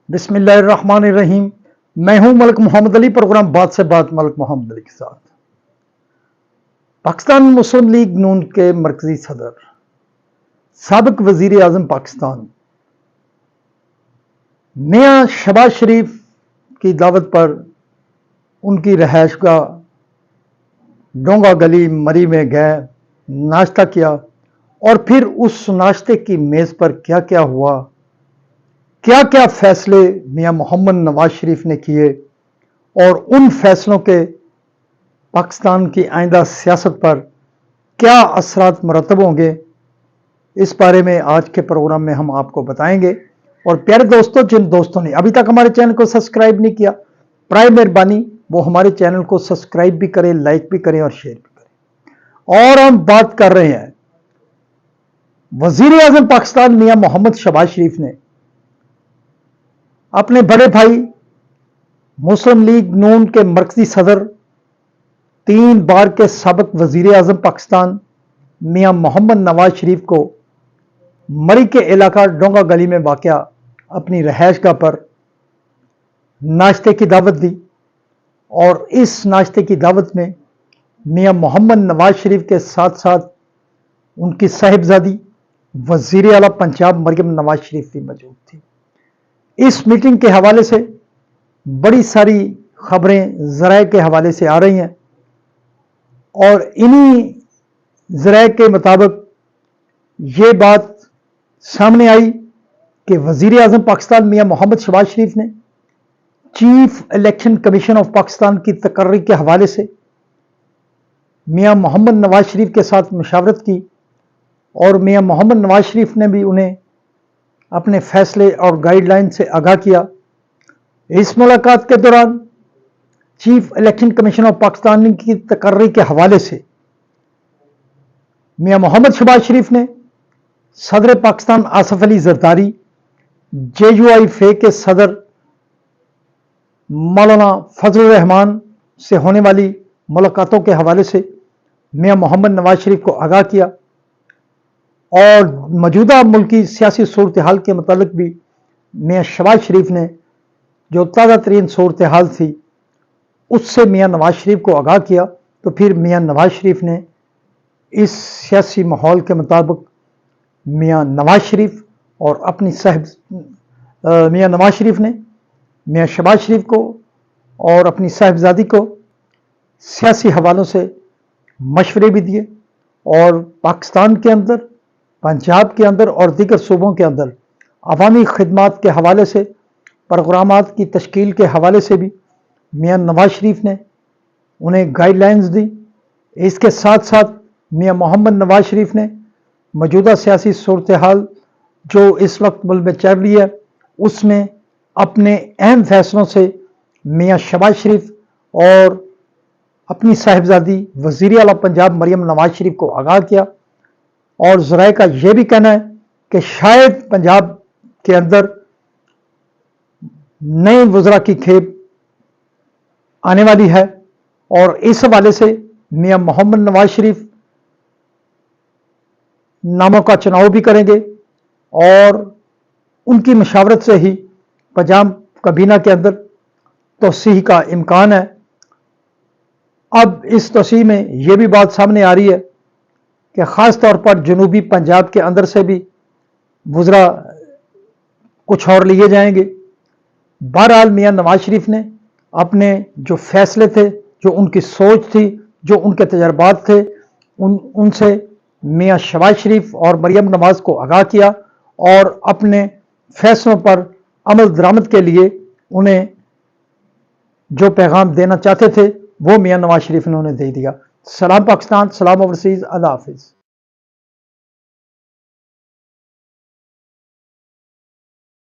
बिस्मिल्लाहिर्रहमानिर्रहीम। मैं हूं मलिक मोहम्मद अली। प्रोग्राम बात से बात मलिक मोहम्मद अली के साथ। पाकिस्तान मुस्लिम लीग नून के मरकजी सदर साबिक वजीर आजम पाकिस्तान मियां शहबाज शरीफ की दावत पर उनकी रहायशगाह डोंगा गली मरी में गए, नाश्ता किया और फिर उस नाश्ते की मेज़ पर क्या क्या हुआ, क्या क्या फैसले मियां मोहम्मद नवाज शरीफ ने किए और उन फैसलों के पाकिस्तान की आइंदा सियासत पर क्या असरात मरतब होंगे, इस बारे में आज के प्रोग्राम में हम आपको बताएंगे। और प्यारे दोस्तों, जिन दोस्तों ने अभी तक हमारे चैनल को सब्सक्राइब नहीं किया, प्राय मेहरबानी वो हमारे चैनल को सब्सक्राइब भी करें, लाइक भी करें और शेयर भी करें। और हम बात कर रहे हैं वजीर आजम पाकिस्तान मियां मोहम्मद शहबाज शरीफ ने अपने बड़े भाई मुस्लिम लीग नून के मरकजी सदर, 3 बार के साबिक वजीर आजम पाकिस्तान मियां मोहम्मद नवाज शरीफ को मरी के इलाका डोंगा गली में वाक़या अपनी रहायशगाह पर नाश्ते की दावत दी। और इस नाश्ते की दावत में मियां मोहम्मद नवाज शरीफ के साथ साथ उनकी साहिबजादी वजीर आला पंजाब मरियम नवाज शरीफ भी मौजूद थी। इस मीटिंग के हवाले से बड़ी सारी खबरें ज़राए के हवाले से आ रही हैं और इन्हीं ज़राए के मुताबिक ये बात सामने आई कि वज़ीर आज़म पाकिस्तान मियां मोहम्मद शहबाज शरीफ ने chief election commission of Pakistan की तकर्री के हवाले से मियां मोहम्मद नवाज शरीफ के साथ मुशावरत की और मियां मोहम्मद नवाज शरीफ ने भी उन्हें अपने फैसले और गाइडलाइन से आगाह किया। इस मुलाकात के दौरान chief election commission of Pakistan की तकर्री के हवाले से मियां मोहम्मद शहबाज शरीफ ने सदर पाकिस्तान आसिफ अली जरदारी, JUI के सदर मौलाना फजलुर रहमान से होने वाली मुलाकातों के हवाले से मियां मोहम्मद नवाज शरीफ को आगाह किया और मौजूदा मुल्की सियासी सूरत हाल के मुतालिक भी मियां शहबाज शरीफ ने जो ताज़ा तरीन सूरत हाल थी उससे मियां नवाज शरीफ को आगाह किया। तो फिर मियां नवाज शरीफ ने इस सियासी माहौल के मुताबिक मियां नवाज शरीफ और अपनी मियां नवाज शरीफ ने मियां शहबाज शरीफ को और अपनी साहिबजादी को सियासी हवालों से मशवरे भी दिए और पाकिस्तान के अंदर, पंजाब के अंदर और दीगर सूबों के अंदर अवामी खिदमात के हवाले से, प्रोग्रामात की तश्कील के हवाले से भी मियां नवाज शरीफ ने उन्हें गाइडलाइंस दी। इसके साथ साथ मियां मोहम्मद नवाज शरीफ ने मौजूदा सियासी सूरत हाल जो इस वक्त मुल्क में चल रही है उसमें अपने अहम फैसलों से मियां शहबाज शरीफ और अपनी साहिबजादी वज़ीर आला पंजाब मरियम नवाज शरीफ को आगाह किया। और ज़राए का यह भी कहना है कि शायद पंजाब के अंदर नए वज़रा की खेप आने वाली है और इस हवाले से मियां मोहम्मद नवाज शरीफ नामों का चुनाव भी करेंगे और उनकी मशावरत से ही पंजाब काबीना के अंदर तोसीह का इम्कान है। अब इस तोसीह में यह भी बात सामने आ रही है कि ख़ास तौर पर जनूबी पंजाब के अंदर से भी वज़रा कुछ और लिए जाएंगे। बहरहाल मियां नवाज शरीफ ने अपने जो फैसले थे, जो उनकी सोच थी, जो उनके तजर्बात थे, उनसे मियां शहबाज शरीफ और मरियम नवाज को आगाह किया और अपने फैसलों पर अमल दरामद के लिए उन्हें जो पैगाम देना चाहते थे वो मियां नवाज शरीफ ने उन्हें दे दिया। सलाम पाकिस्तान, सलाम ओवरसीज़, अल्लाह हाफिज़।